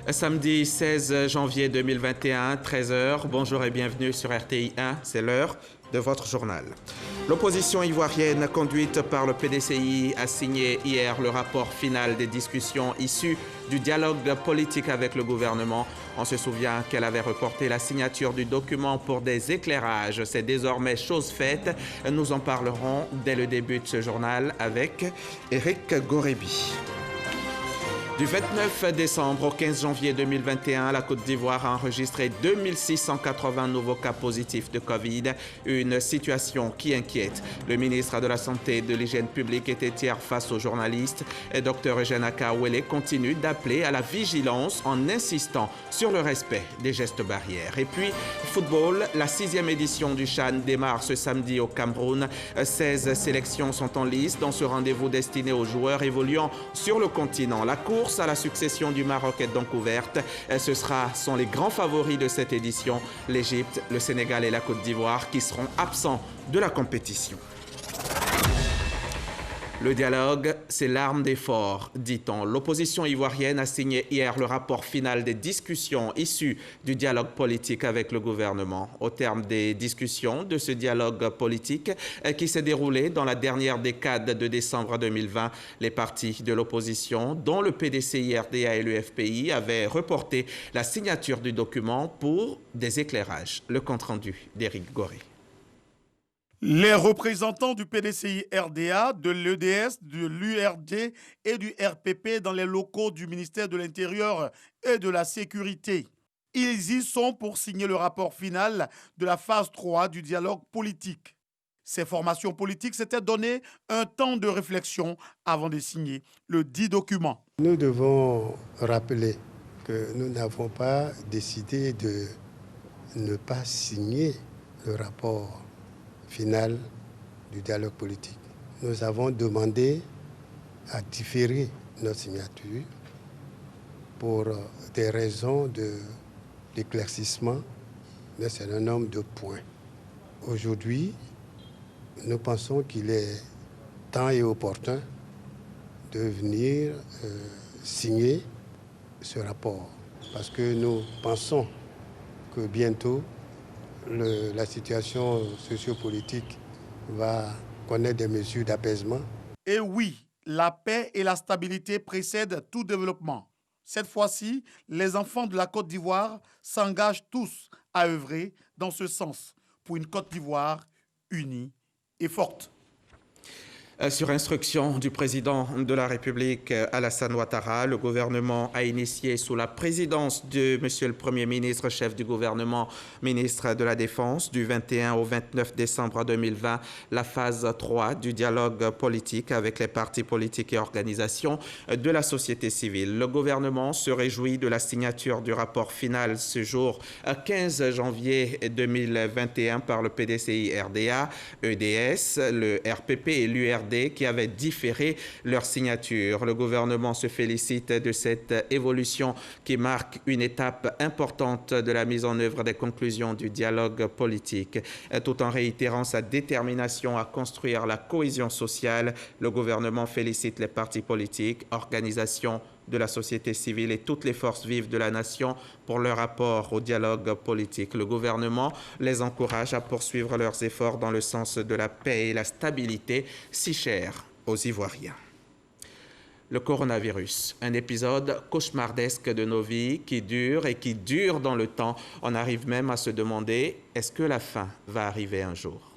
Samedi 16 janvier 2021, 13h. Bonjour et bienvenue sur RTI 1. C'est l'heure de votre journal. L'opposition ivoirienne conduite par le PDCI a signé hier le rapport final des discussions issues du dialogue politique avec le gouvernement. On se souvient qu'elle avait reporté la signature du document pour des éclairages. C'est désormais chose faite. Nous en parlerons dès le début de ce journal avec Éric Gorébi. Du 29 décembre au 15 janvier 2021, la Côte d'Ivoire a enregistré 2680 nouveaux cas positifs de Covid, une situation qui inquiète. Le ministre de la Santé et de l'Hygiène publique était hier face aux journalistes. Et Dr Eugène Akawele continue d'appeler à la vigilance en insistant sur le respect des gestes barrières. Et puis, football, la 6e édition du CHAN démarre ce samedi au Cameroun. 16 sélections sont en lice dans ce rendez-vous destiné aux joueurs évoluant sur le continent. La course à la succession du Maroc est donc ouverte. Sont les grands favoris de cette édition, l'Égypte, le Sénégal et la Côte d'Ivoire, qui seront absents de la compétition. Le dialogue, c'est l'arme des forts, dit-on. L'opposition ivoirienne a signé hier le rapport final des discussions issues du dialogue politique avec le gouvernement. Au terme des discussions de ce dialogue politique qui s'est déroulé dans la dernière décade de décembre 2020, les partis de l'opposition, dont le PDCI, RDA et l'UFPI, avaient reporté la signature du document pour des éclairages. Le compte-rendu d'Éric Goré. Les représentants du PDCI-RDA, de l'EDS, de l'URD et du RPP dans les locaux du ministère de l'Intérieur et de la Sécurité. Ils y sont pour signer le rapport final de la phase 3 du dialogue politique. Ces formations politiques s'étaient donné un temps de réflexion avant de signer le dit document. Nous devons rappeler que nous n'avons pas décidé de ne pas signer le rapport final du dialogue politique. Nous avons demandé à différer notre signature pour des raisons d'éclaircissement d'un certain nombre de points. Aujourd'hui, nous pensons qu'il est temps et opportun de venir signer ce rapport parce que nous pensons que bientôt la situation sociopolitique va connaître des mesures d'apaisement. Et oui, la paix et la stabilité précèdent tout développement. Cette fois-ci, les enfants de la Côte d'Ivoire s'engagent tous à œuvrer dans ce sens pour une Côte d'Ivoire unie et forte. Sur instruction du président de la République, Alassane Ouattara, le gouvernement a initié sous la présidence de Monsieur le Premier ministre, chef du gouvernement, ministre de la Défense, du 21 au 29 décembre 2020, la phase 3 du dialogue politique avec les partis politiques et organisations de la société civile. Le gouvernement se réjouit de la signature du rapport final ce jour 15 janvier 2021 par le PDCI-RDA, EDS, le RPP et l'URD qui avaient différé leur signature. Le gouvernement se félicite de cette évolution qui marque une étape importante de la mise en œuvre des conclusions du dialogue politique. Tout en réitérant sa détermination à construire la cohésion sociale, le gouvernement félicite les partis politiques, organisations de la société civile et toutes les forces vives de la nation pour leur rapport au dialogue politique. Le gouvernement les encourage à poursuivre leurs efforts dans le sens de la paix et la stabilité si chers aux Ivoiriens. Le coronavirus, un épisode cauchemardesque de nos vies qui dure et qui dure dans le temps. On arrive même à se demander, est-ce que la fin va arriver un jour ?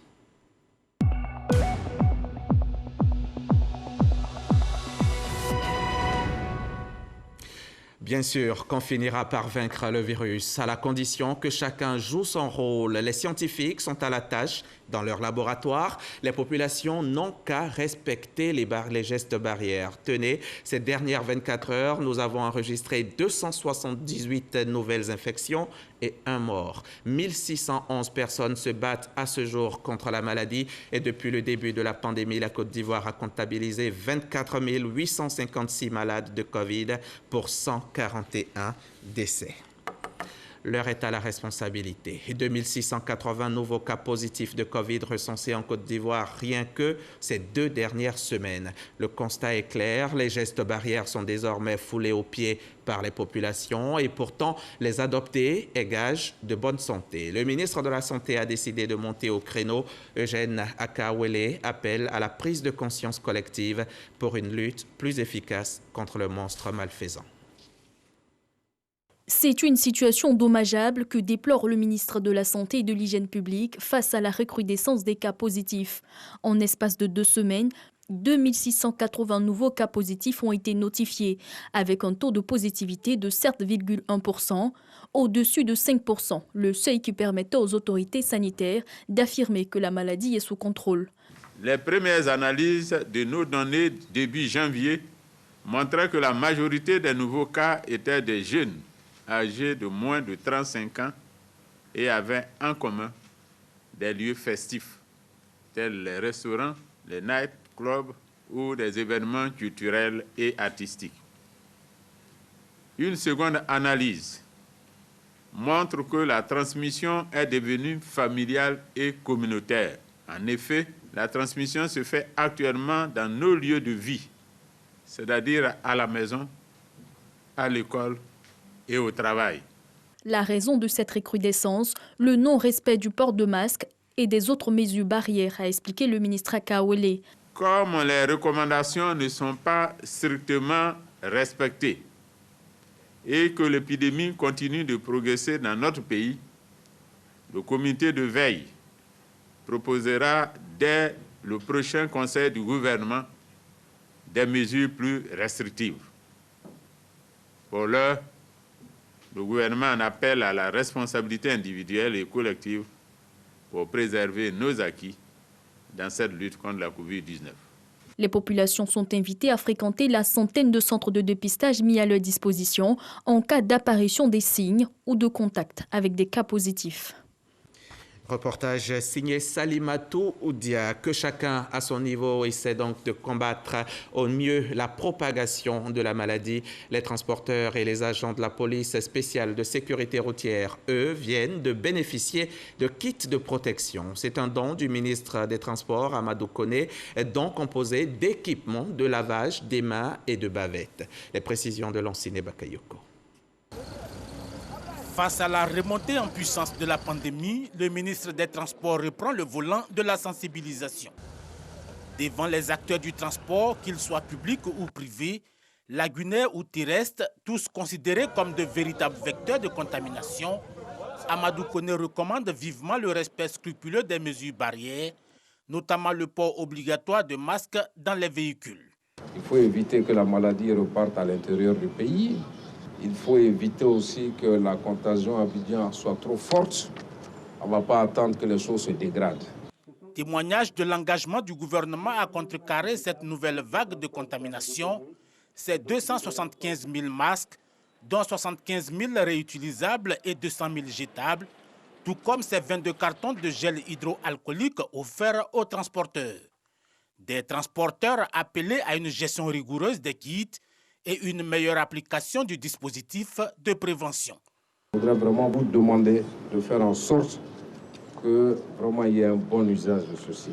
Bien sûr qu'on finira par vaincre le virus, à la condition que chacun joue son rôle. Les scientifiques sont à la tâche dans leur laboratoire. Les populations n'ont qu'à respecter les gestes barrières. Tenez, ces dernières 24 heures, nous avons enregistré 278 nouvelles infections et un mort. 1611 personnes se battent à ce jour contre la maladie et depuis le début de la pandémie, la Côte d'Ivoire a comptabilisé 24 856 malades de Covid pour 141 décès. L'heure est à la responsabilité. 2680 nouveaux cas positifs de Covid recensés en Côte d'Ivoire rien que ces 2 dernières semaines. Le constat est clair, les gestes barrières sont désormais foulés aux pieds par les populations et pourtant les adopter est gage de bonne santé. Le ministre de la Santé a décidé de monter au créneau. Eugène Akawele appelle à la prise de conscience collective pour une lutte plus efficace contre le monstre malfaisant. C'est une situation dommageable que déplore le ministre de la Santé et de l'Hygiène publique face à la recrudescence des cas positifs. En espace de 2 semaines, 2680 nouveaux cas positifs ont été notifiés, avec un taux de positivité de 7,1%, au-dessus de 5%, le seuil qui permettait aux autorités sanitaires d'affirmer que la maladie est sous contrôle. Les premières analyses de nos données début janvier montraient que la majorité des nouveaux cas étaient des jeunes âgés de moins de 35 ans et avaient en commun des lieux festifs, tels les restaurants, les night clubs ou des événements culturels et artistiques. Une seconde analyse montre que la transmission est devenue familiale et communautaire. En effet, la transmission se fait actuellement dans nos lieux de vie, c'est-à-dire à la maison, à l'école et au travail. La raison de cette recrudescence, le non-respect du port de masque et des autres mesures barrières, a expliqué le ministre Akawele. Comme les recommandations ne sont pas strictement respectées et que l'épidémie continue de progresser dans notre pays, le comité de veille proposera dès le prochain conseil du gouvernement des mesures plus restrictives. Pour l'heure, le gouvernement en appelle à la responsabilité individuelle et collective pour préserver nos acquis dans cette lutte contre la COVID-19. Les populations sont invitées à fréquenter la centaine de centres de dépistage mis à leur disposition en cas d'apparition des signes ou de contact avec des cas positifs. Reportage signé Salimatou Oudia. Que chacun à son niveau essaie donc de combattre au mieux la propagation de la maladie. Les transporteurs et les agents de la police spéciale de sécurité routière, eux, viennent de bénéficier de kits de protection. C'est un don du ministre des Transports, Amadou Koné, don composé d'équipements de lavage des mains et de bavettes. Les précisions de Lanciné Bakayoko. Face à la remontée en puissance de la pandémie, le ministre des Transports reprend le volant de la sensibilisation. Devant les acteurs du transport, qu'ils soient publics ou privés, lagunaires ou terrestres, tous considérés comme de véritables vecteurs de contamination, Amadou Koné recommande vivement le respect scrupuleux des mesures barrières, notamment le port obligatoire de masques dans les véhicules. Il faut éviter que la maladie reparte à l'intérieur du pays. Il faut éviter aussi que la contagion à Abidjan soit trop forte. On ne va pas attendre que les choses se dégradent. Témoignage de l'engagement du gouvernement à contrecarrer cette nouvelle vague de contamination, c'est 275 000 masques, dont 75 000 réutilisables et 200 000 jetables, tout comme ces 22 cartons de gel hydroalcoolique offerts aux transporteurs. Des transporteurs appelés à une gestion rigoureuse des kits et une meilleure application du dispositif de prévention. Je voudrais vraiment vous demander de faire en sorte que vraiment il y ait un bon usage de ceci,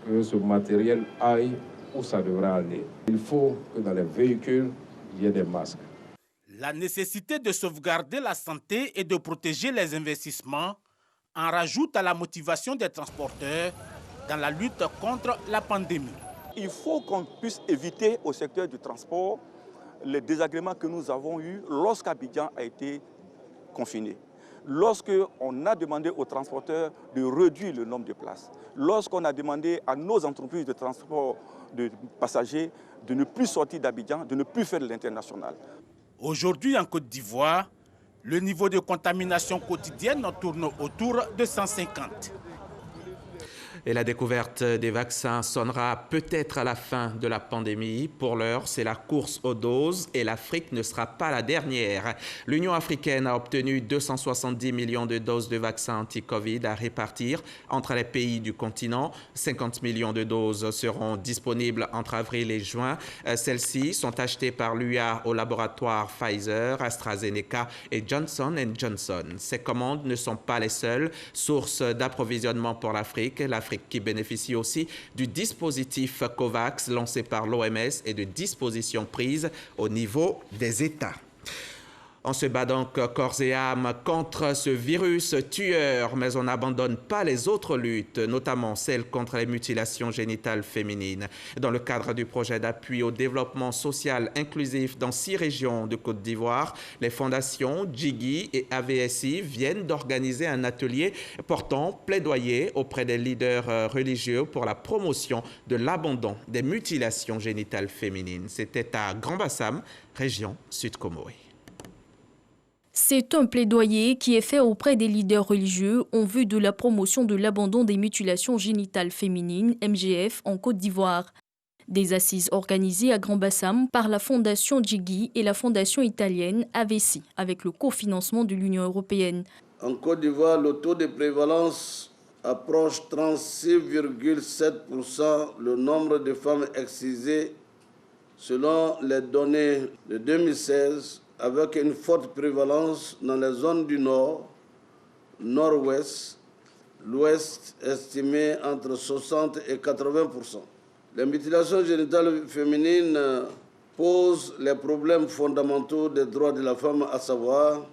que ce matériel aille où ça devrait aller. Il faut que dans les véhicules, il y ait des masques. La nécessité de sauvegarder la santé et de protéger les investissements en rajoute à la motivation des transporteurs dans la lutte contre la pandémie. Il faut qu'on puisse éviter au secteur du transport les désagréments que nous avons eus lorsqu'Abidjan a été confiné. Lorsqu'on a demandé aux transporteurs de réduire le nombre de places, lorsqu'on a demandé à nos entreprises de transport de passagers de ne plus sortir d'Abidjan, de ne plus faire de l'international. Aujourd'hui en Côte d'Ivoire, le niveau de contamination quotidienne tourne autour de 150. Et la découverte des vaccins sonnera peut-être à la fin de la pandémie. Pour l'heure, c'est la course aux doses et l'Afrique ne sera pas la dernière. L'Union africaine a obtenu 270 millions de doses de vaccins anti-Covid à répartir entre les pays du continent. 50 millions de doses seront disponibles entre avril et juin. Celles-ci sont achetées par l'UA au laboratoire Pfizer, AstraZeneca et Johnson & Johnson. Ces commandes ne sont pas les seules sources d'approvisionnement pour l'Afrique. L'Afrique qui bénéficie aussi du dispositif COVAX lancé par l'OMS et de dispositions prises au niveau des États. On se bat donc corps et âme contre ce virus tueur, mais on n'abandonne pas les autres luttes, notamment celle contre les mutilations génitales féminines. Dans le cadre du projet d'appui au développement social inclusif dans 6 régions de Côte d'Ivoire, les fondations Djigui et AVSI viennent d'organiser un atelier portant plaidoyer auprès des leaders religieux pour la promotion de l'abandon des mutilations génitales féminines. C'était à Grand Bassam, région Sud-Comoé. C'est un plaidoyer qui est fait auprès des leaders religieux en vue de la promotion de l'abandon des mutilations génitales féminines, MGF, en Côte d'Ivoire. Des assises organisées à Grand Bassam par la Fondation Djigui et la Fondation italienne AVSI, avec le cofinancement de l'Union européenne. En Côte d'Ivoire, le taux de prévalence approche 36,7%, le nombre de femmes excisées selon les données de 2016, avec une forte prévalence dans les zones du nord, nord-ouest, l'ouest estimé entre 60 et 80%. Les mutilations génitales féminines posent les problèmes fondamentaux des droits de la femme, à savoir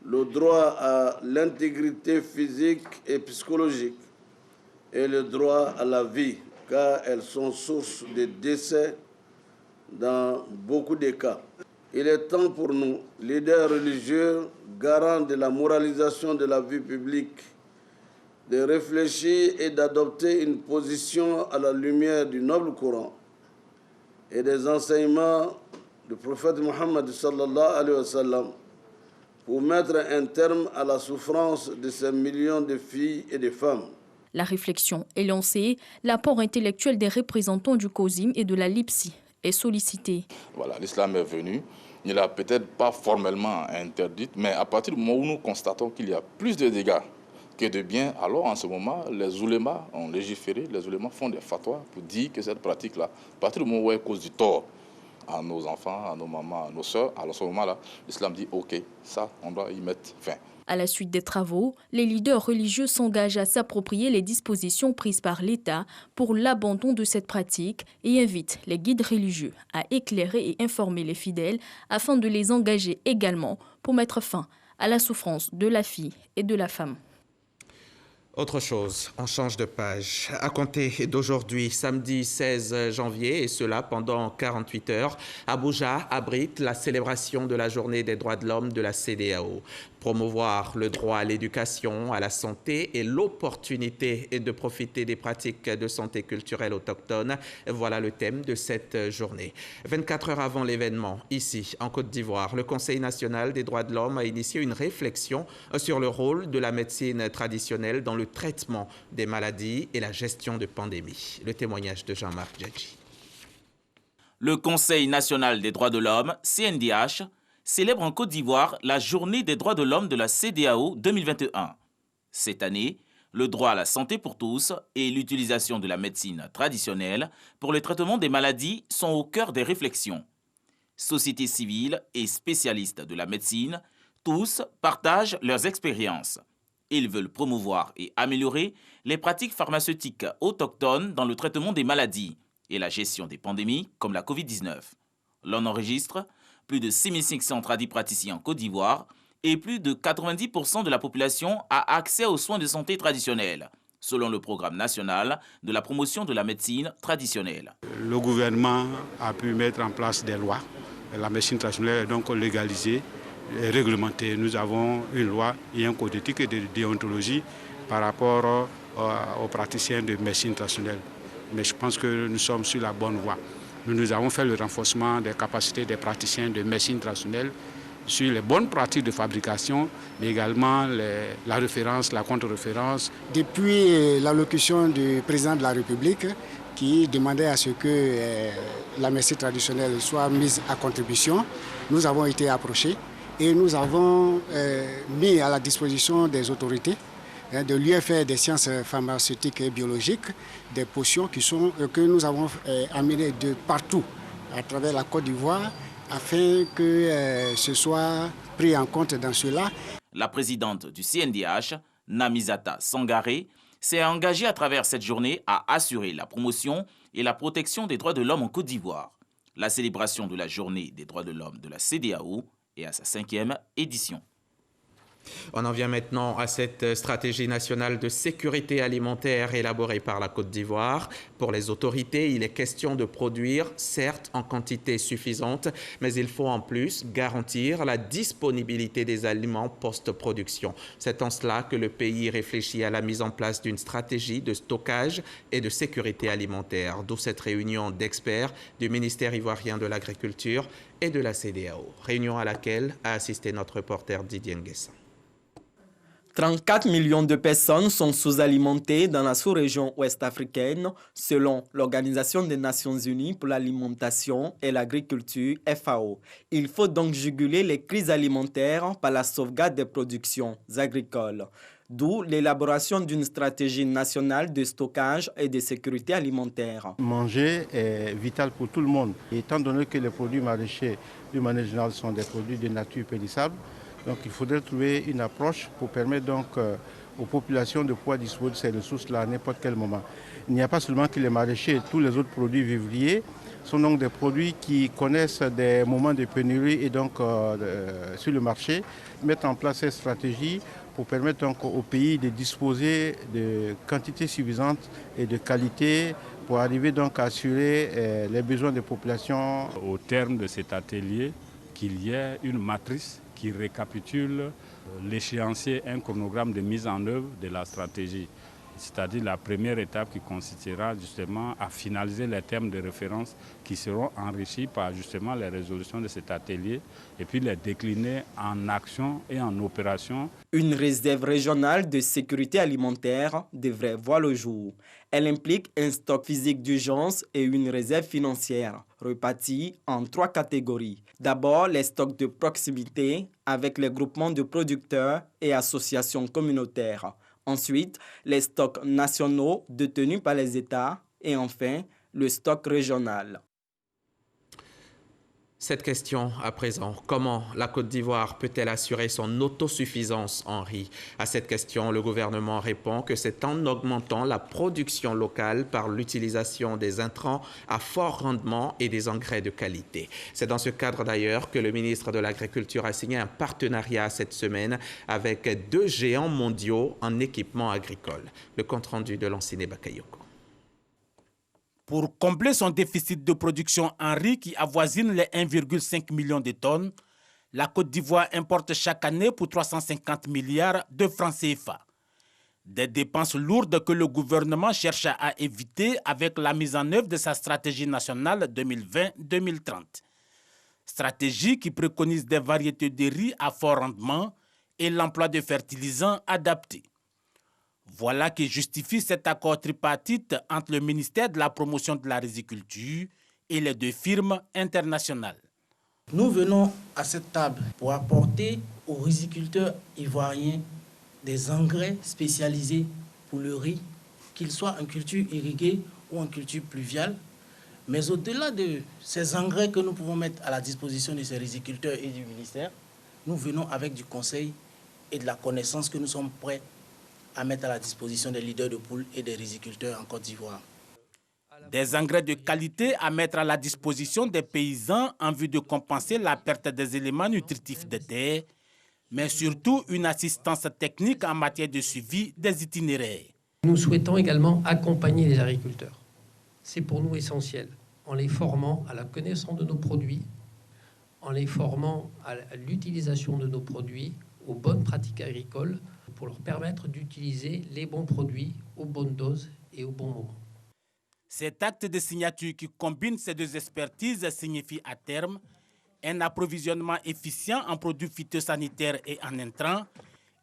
le droit à l'intégrité physique et psychologique et le droit à la vie, car elles sont source de décès dans beaucoup de cas. Il est temps pour nous, leaders religieux, garants de la moralisation de la vie publique, de réfléchir et d'adopter une position à la lumière du noble Coran et des enseignements du prophète Mohammed sallallahu alayhi wa sallam pour mettre un terme à la souffrance de ces millions de filles et de femmes. La réflexion est lancée, l'apport intellectuel des représentants du COSIM et de la LIPSI est sollicité. Voilà, l'islam est venu. Il n'a peut-être pas formellement interdit, mais à partir du moment où nous constatons qu'il y a plus de dégâts que de bien, alors en ce moment, les oulémas ont légiféré, les oulémas font des fatwas pour dire que cette pratique-là, à partir du moment où elle cause du tort à nos enfants, à nos mamans, à nos sœurs, alors à ce moment-là, l'islam dit OK, ça, on doit y mettre fin. À la suite des travaux, les leaders religieux s'engagent à s'approprier les dispositions prises par l'État pour l'abandon de cette pratique et invitent les guides religieux à éclairer et informer les fidèles afin de les engager également pour mettre fin à la souffrance de la fille et de la femme. Autre chose, on change de page. À compter d'aujourd'hui, samedi 16 janvier, et cela pendant 48 heures, Abuja abrite la célébration de la journée des droits de l'homme de la CEDEAO. Promouvoir le droit à l'éducation, à la santé et l'opportunité de profiter des pratiques de santé culturelle autochtones. Voilà le thème de cette journée. 24 heures avant l'événement, ici, en Côte d'Ivoire, le Conseil national des droits de l'homme a initié une réflexion sur le rôle de la médecine traditionnelle dans le traitement des maladies et la gestion de pandémies. Le témoignage de Jean-Marc Djadji. Le Conseil national des droits de l'homme, CNDH, célèbre en Côte d'Ivoire la Journée des droits de l'homme de la CEDEAO 2021. Cette année, le droit à la santé pour tous et l'utilisation de la médecine traditionnelle pour le traitement des maladies sont au cœur des réflexions. Société civile et spécialistes de la médecine, tous partagent leurs expériences. Ils veulent promouvoir et améliorer les pratiques pharmaceutiques autochtones dans le traitement des maladies et la gestion des pandémies comme la Covid-19. L'on enregistre plus de 6500 tradipraticiens en Côte d'Ivoire et plus de 90% de la population a accès aux soins de santé traditionnels, selon le programme national de la promotion de la médecine traditionnelle. Le gouvernement a pu mettre en place des lois. La médecine traditionnelle est donc légalisée et réglementée. Nous avons une loi et un code d'éthique et de déontologie par rapport aux praticiens de médecine traditionnelle. Mais je pense que nous sommes sur la bonne voie. Nous avons fait le renforcement des capacités des praticiens de médecine traditionnelle sur les bonnes pratiques de fabrication, mais également la référence, la contre-référence. Depuis l'allocution du président de la République, qui demandait à ce que la médecine traditionnelle soit mise à contribution, nous avons été approchés et nous avons mis à la disposition des autorités de l'UFR des sciences pharmaceutiques et biologiques des potions que nous avons amenées de partout à travers la Côte d'Ivoire afin que ce soit pris en compte dans cela. La présidente du CNDH, Namizata Sangaré, s'est engagée à travers cette journée à assurer la promotion et la protection des droits de l'homme en Côte d'Ivoire. La célébration de la journée des droits de l'homme de la CEDEAO est à sa 5e édition. On en vient maintenant à cette stratégie nationale de sécurité alimentaire élaborée par la Côte d'Ivoire. Pour les autorités, il est question de produire, certes en quantité suffisante, mais il faut en plus garantir la disponibilité des aliments post-production. C'est en cela que le pays réfléchit à la mise en place d'une stratégie de stockage et de sécurité alimentaire, d'où cette réunion d'experts du ministère ivoirien de l'Agriculture et de la CEDEAO, réunion à laquelle a assisté notre reporter Didier Nguessan. 34 millions de personnes sont sous-alimentées dans la sous-région ouest-africaine, selon l'Organisation des Nations Unies pour l'alimentation et l'agriculture, FAO. Il faut donc juguler les crises alimentaires par la sauvegarde des productions agricoles, d'où l'élaboration d'une stratégie nationale de stockage et de sécurité alimentaire. Manger est vital pour tout le monde. Et étant donné que les produits maraîchers, d'une manière générale, sont des produits de nature périssable, donc il faudrait trouver une approche pour permettre donc aux populations de pouvoir disposer de ces ressources-là à n'importe quel moment. Il n'y a pas seulement que les maraîchers, tous les autres produits vivriers sont donc des produits qui connaissent des moments de pénurie et donc sur le marché, mettre en place cette stratégie pour permettre donc au pays de disposer de quantités suffisantes et de qualité pour arriver donc à assurer les besoins des populations. Au terme de cet atelier, qu'il y ait une matrice qui récapitule l'échéancier, un chronogramme de mise en œuvre de la stratégie. C'est-à-dire la première étape qui consistera justement à finaliser les termes de référence qui seront enrichis par justement les résolutions de cet atelier et puis les décliner en action et en opération. Une réserve régionale de sécurité alimentaire devrait voir le jour. Elle implique un stock physique d'urgence et une réserve financière, répartie en 3 catégories. D'abord, les stocks de proximité avec les groupements de producteurs et associations communautaires. Ensuite, les stocks nationaux détenus par les États. Et enfin, le stock régional. Cette question à présent, comment la Côte d'Ivoire peut-elle assurer son autosuffisance en riz? À cette question, le gouvernement répond que c'est en augmentant la production locale par l'utilisation des intrants à fort rendement et des engrais de qualité. C'est dans ce cadre d'ailleurs que le ministre de l'Agriculture a signé un partenariat cette semaine avec 2 géants mondiaux en équipement agricole. Le compte-rendu de Lanciné Bakayoko. Pour combler son déficit de production en riz qui avoisine les 1,5 million de tonnes, la Côte d'Ivoire importe chaque année pour 350 milliards de francs CFA. Des dépenses lourdes que le gouvernement cherche à éviter avec la mise en œuvre de sa stratégie nationale 2020-2030. Stratégie qui préconise des variétés de riz à fort rendement et l'emploi de fertilisants adaptés. Voilà qui justifie cet accord tripartite entre le ministère de la Promotion de la Riziculture et les 2 firmes internationales. Nous venons à cette table pour apporter aux riziculteurs ivoiriens des engrais spécialisés pour le riz, qu'ils soient en culture irriguée ou en culture pluviale. Mais au-delà de ces engrais que nous pouvons mettre à la disposition de ces riziculteurs et du ministère, nous venons avec du conseil et de la connaissance que nous sommes prêts à mettre à la disposition des leaders de poules et des riziculteurs en Côte d'Ivoire. Des engrais de qualité à mettre à la disposition des paysans en vue de compenser la perte des éléments nutritifs des terres, mais surtout une assistance technique en matière de suivi des itinéraires. Nous souhaitons également accompagner les agriculteurs. C'est pour nous essentiel, en les formant à la connaissance de nos produits, en les formant à l'utilisation de nos produits, aux bonnes pratiques agricoles, pour leur permettre d'utiliser les bons produits aux bonnes doses et au bon moment. Cet acte de signature qui combine ces 2 expertises signifie à terme un approvisionnement efficient en produits phytosanitaires et en intrants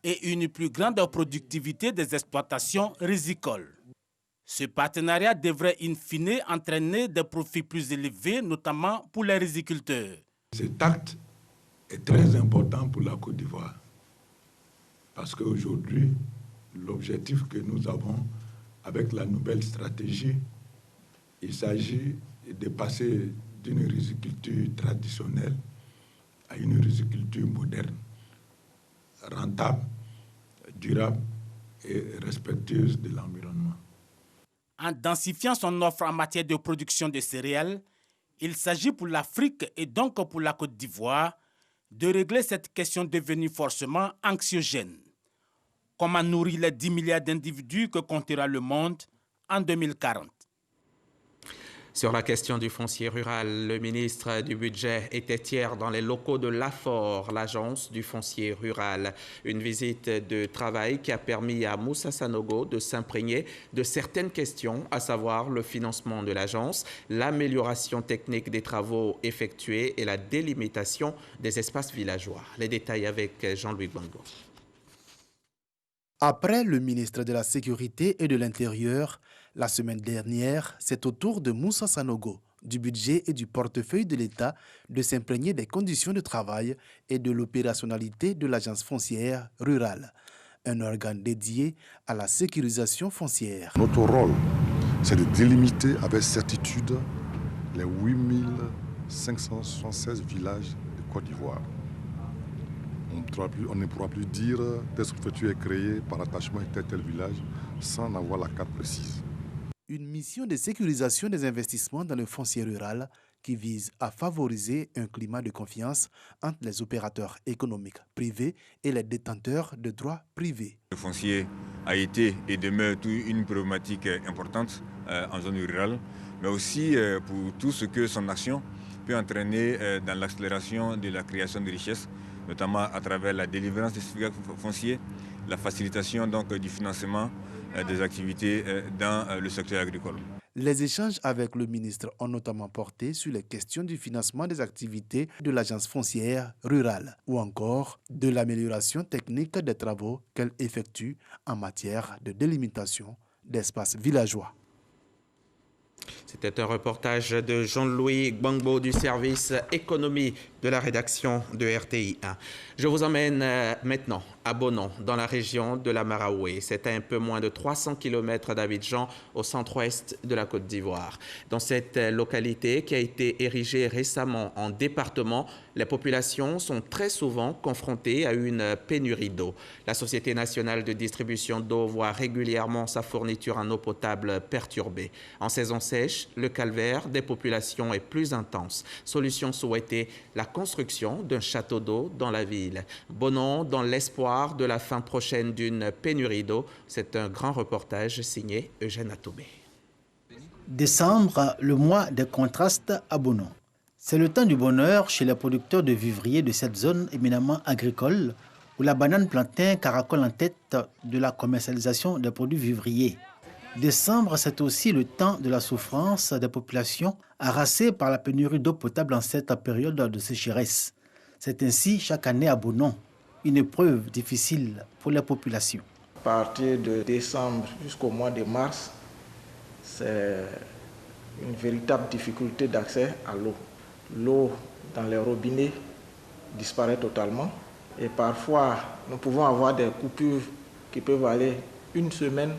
et une plus grande productivité des exploitations rizicoles. Ce partenariat devrait in fine entraîner des profits plus élevés, notamment pour les riziculteurs. Cet acte est très important pour la Côte d'Ivoire parce qu'aujourd'hui, l'objectif que nous avons avec la nouvelle stratégie, il s'agit de passer d'une riziculture traditionnelle à une riziculture moderne, rentable, durable et respectueuse de l'environnement. En densifiant son offre en matière de production de céréales, il s'agit pour l'Afrique et donc pour la Côte d'Ivoire de régler cette question devenue forcément anxiogène. Comment nourrir les 10 milliards d'individus que comptera le monde en 2040? Sur la question du foncier rural, le ministre du Budget était hier dans les locaux de l'AFOR, l'agence du foncier rural. Une visite de travail qui a permis à Moussa Sanogo de s'imprégner de certaines questions, à savoir le financement de l'agence, l'amélioration technique des travaux effectués et la délimitation des espaces villageois. Les détails avec Jean-Louis Gbango. Après le ministre de la Sécurité et de l'Intérieur, la semaine dernière, c'est au tour de Moussa Sanogo, du budget et du portefeuille de l'État, de s'imprégner des conditions de travail et de l'opérationnalité de l'agence foncière rurale, un organe dédié à la sécurisation foncière. Notre rôle, c'est de délimiter avec certitude les 8576 villages de Côte d'Ivoire. On ne pourra plus dire telle structure est créée par attachement à tel village sans avoir la carte précise. Une mission de sécurisation des investissements dans le foncier rural qui vise à favoriser un climat de confiance entre les opérateurs économiques privés et les détenteurs de droits privés. Le foncier a été et demeure une problématique importante en zone rurale, mais aussi pour tout ce que son action peut entraîner dans l'accélération de la création de richesses, notamment à travers la délivrance des certificats fonciers, la facilitation donc du financement des activités dans le secteur agricole. Les échanges avec le ministre ont notamment porté sur les questions du financement des activités de l'agence foncière rurale ou encore de l'amélioration technique des travaux qu'elle effectue en matière de délimitation d'espaces villageois. C'était un reportage de Jean-Louis Gbangbo du service économie de la rédaction de RTI 1. Je vous emmène maintenant à Bonon, dans la région de la Maraoué. C'est à un peu moins de 300 km d'Abidjan, au centre-ouest de la Côte d'Ivoire. Dans cette localité qui a été érigée récemment en département, les populations sont très souvent confrontées à une pénurie d'eau. La Société nationale de distribution d'eau voit régulièrement sa fourniture en eau potable perturbée. En saison sèche, le calvaire des populations est plus intense. Solution souhaitée, la construction d'un château d'eau dans la ville. Bonon, dans l'espoir de la fin prochaine d'une pénurie d'eau. C'est un grand reportage signé Eugène Atoubé. Décembre, le mois des contrastes à Bonon. C'est le temps du bonheur chez les producteurs de vivriers de cette zone éminemment agricole où la banane plantain caracole en tête de la commercialisation des produits vivriers. Décembre, c'est aussi le temps de la souffrance des populations harassées par la pénurie d'eau potable en cette période de sécheresse. C'est ainsi chaque année à Bonon, une épreuve difficile pour les populations. À partir de décembre jusqu'au mois de mars, c'est une véritable difficulté d'accès à l'eau. L'eau dans les robinets disparaît totalement et parfois nous pouvons avoir des coupures qui peuvent aller une semaine,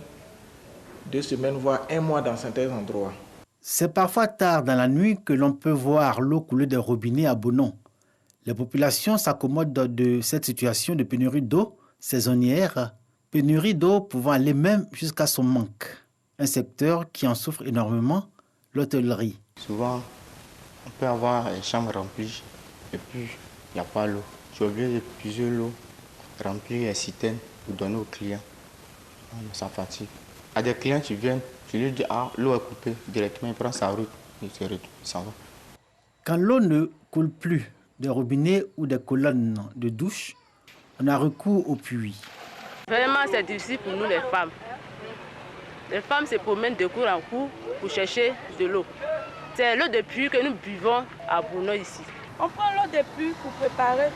2 semaines, voire 1 mois dans certains endroits. C'est parfois tard dans la nuit que l'on peut voir l'eau couler des robinets à Bonon. Les populations s'accommodent de cette situation de pénurie d'eau saisonnière, pénurie d'eau pouvant aller même jusqu'à son manque. Un secteur qui en souffre énormément, l'hôtellerie. Souvent, on peut avoir une chambre remplie et puis il n'y a pas l'eau. J'ai obligé de puiser l'eau, remplir les citernes pour donner aux clients. Ça fatigue. À des clients qui viennent, je lui dis l'eau est coupée directement, il prend sa route, il se retrouve, il s'en va. Quand l'eau ne coule plus des robinets ou des colonnes de douche, on a recours au puits. Vraiment, c'est difficile pour nous les femmes. Les femmes se promènent de cour en cour pour chercher de l'eau. C'est l'eau de puits que nous buvons à Bonon ici. On prend l'eau des pluies pour préparer.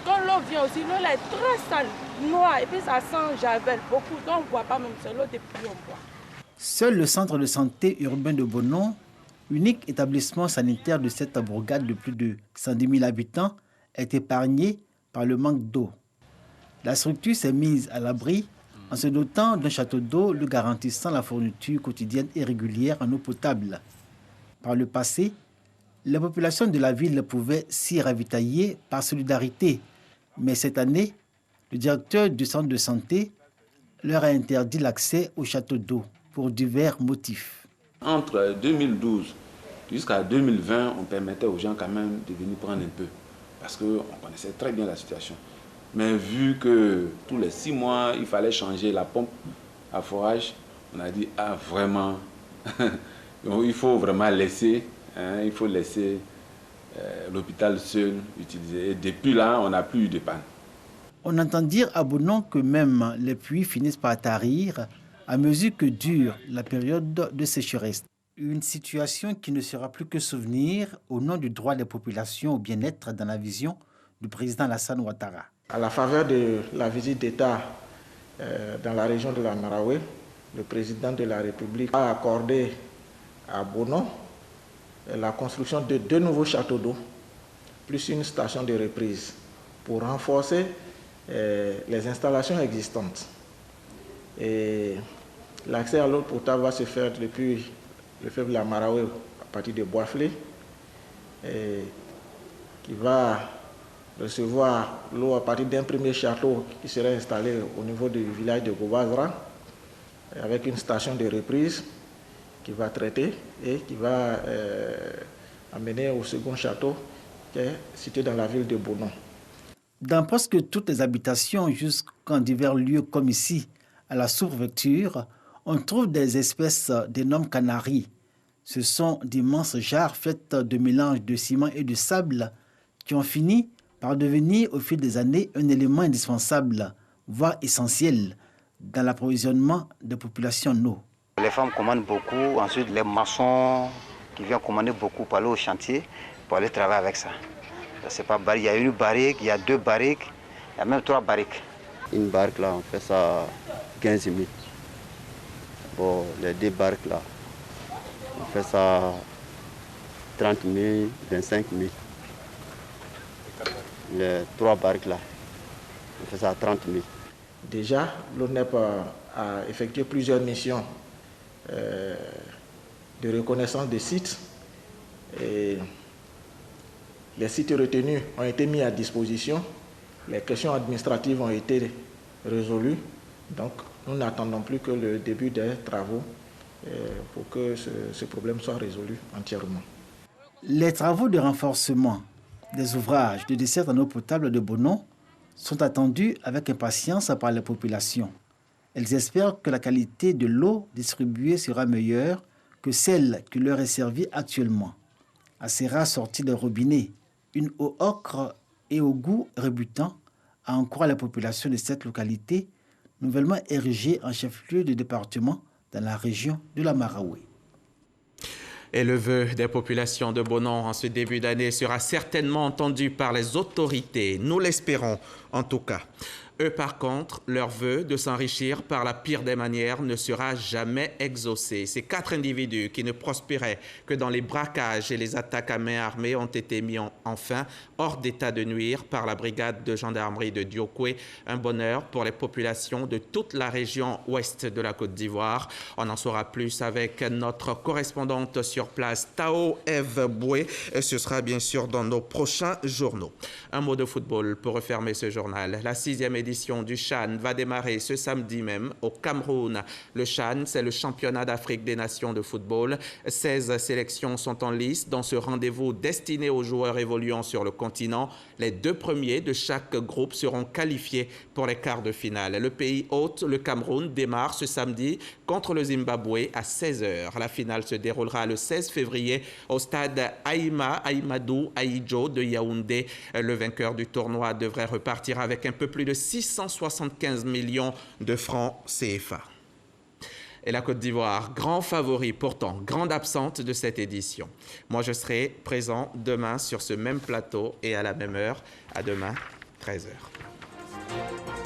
Quand l'eau vient aussi, l'eau est très sale, noire, et puis ça sent javel beaucoup. Donc on ne boit pas même, c'est l'eau des pluies on boit. Seul le centre de santé urbain de Bonon, unique établissement sanitaire de cette bourgade de plus de 110 000 habitants, est épargné par le manque d'eau. La structure s'est mise à l'abri en se dotant d'un château d'eau lui garantissant la fourniture quotidienne et régulière en eau potable. Par le passé, les populations de la ville pouvaient s'y ravitailler par solidarité, mais cette année, le directeur du centre de santé leur a interdit l'accès au château d'eau pour divers motifs. Entre 2012 jusqu'à 2020, on permettait aux gens quand même de venir prendre un peu, parce qu'on connaissait très bien la situation. Mais vu que tous les 6 mois, il fallait changer la pompe à forage, on a dit, ah vraiment, il faut vraiment laisser, il faut laisser l'hôpital seul utiliser. Et depuis là, on n'a plus eu de panne. On entend dire à Bonon que même les puits finissent par tarir à mesure que dure la période de sécheresse. Une situation qui ne sera plus que souvenir au nom du droit des populations au bien-être dans la vision du président Alassane Ouattara. À la faveur de la visite d'État dans la région de la Maraoué, le président de la République a accordé à Bonon la construction de 2 nouveaux châteaux d'eau, plus une station de reprise, pour renforcer les installations existantes. Et l'accès à l'eau potable va se faire depuis le fleuve de la Maraoué à partir de Boisflé, qui va recevoir l'eau à partir d'un premier château qui serait installé au niveau du village de Gobazra, avec une station de reprise qui va traiter et qui va amener au second château qui est situé dans la ville de Bonon. Dans presque toutes les habitations, jusqu'en divers lieux comme ici, à la sous-préfecture, on trouve des espèces d'énormes canaries. Ce sont d'immenses jarres faites de mélange de ciment et de sable qui ont fini par devenir au fil des années un élément indispensable, voire essentiel, dans l'approvisionnement des populations en eau. Les femmes commandent beaucoup, ensuite les maçons qui viennent commander beaucoup pour aller au chantier, pour aller travailler avec ça. C'est pas barrique, il y a une barrique, il y a 2 barriques, il y a même 3 barriques. Une barque là, on fait ça 15 000. Bon, les 2 barques là, on fait ça 30 000, 25 000. Les 3 barques là, on fait ça à 30 000. Déjà, l'ONEP a effectué plusieurs missions de reconnaissance des sites. Et les sites retenus ont été mis à disposition. Les questions administratives ont été résolues. Donc, nous n'attendons plus que le début des travaux pour que ce problème soit résolu entièrement. Les travaux de renforcement des ouvrages de desserte en eau potable de Bonon sont attendus avec impatience par les populations. Elles espèrent que la qualité de l'eau distribuée sera meilleure que celle qui leur est servie actuellement. À ces rares sorties de robinet, une eau ocre et au goût rebutant a encore la population de cette localité, nouvellement érigée en chef-lieu de département dans la région de la Maraoué. Et le vœu des populations de Bonon en ce début d'année sera certainement entendu par les autorités. Nous l'espérons en tout cas. Eux, par contre, leur vœu de s'enrichir par la pire des manières ne sera jamais exaucé. Ces 4 individus qui ne prospéraient que dans les braquages et les attaques à main armée ont été mis enfin hors d'état de nuire par la brigade de gendarmerie de Diokwe. Un bonheur pour les populations de toute la région ouest de la Côte d'Ivoire. On en saura plus avec notre correspondante sur place, Tao Eve Boué. Ce sera bien sûr dans nos prochains journaux. Un mot de football pour refermer ce journal. La 6e édition du CHAN va démarrer ce samedi même au Cameroun. Le CHAN, c'est le championnat d'Afrique des nations de football. 16 sélections sont en lice dans ce rendez-vous destiné aux joueurs évoluant sur le continent. Les 2 premiers de chaque groupe seront qualifiés pour les quarts de finale. Le pays hôte, le Cameroun, démarre ce samedi contre le Zimbabwe à 16h. La finale se déroulera le 16 février au stade Aïmadou Aïdjo de Yaoundé. Le vainqueur du tournoi devrait repartir avec un peu plus de 675 millions de francs CFA. Et la Côte d'Ivoire, grand favori, pourtant grande absente de cette édition. Moi, je serai présent demain sur ce même plateau et à la même heure. À demain, 13h.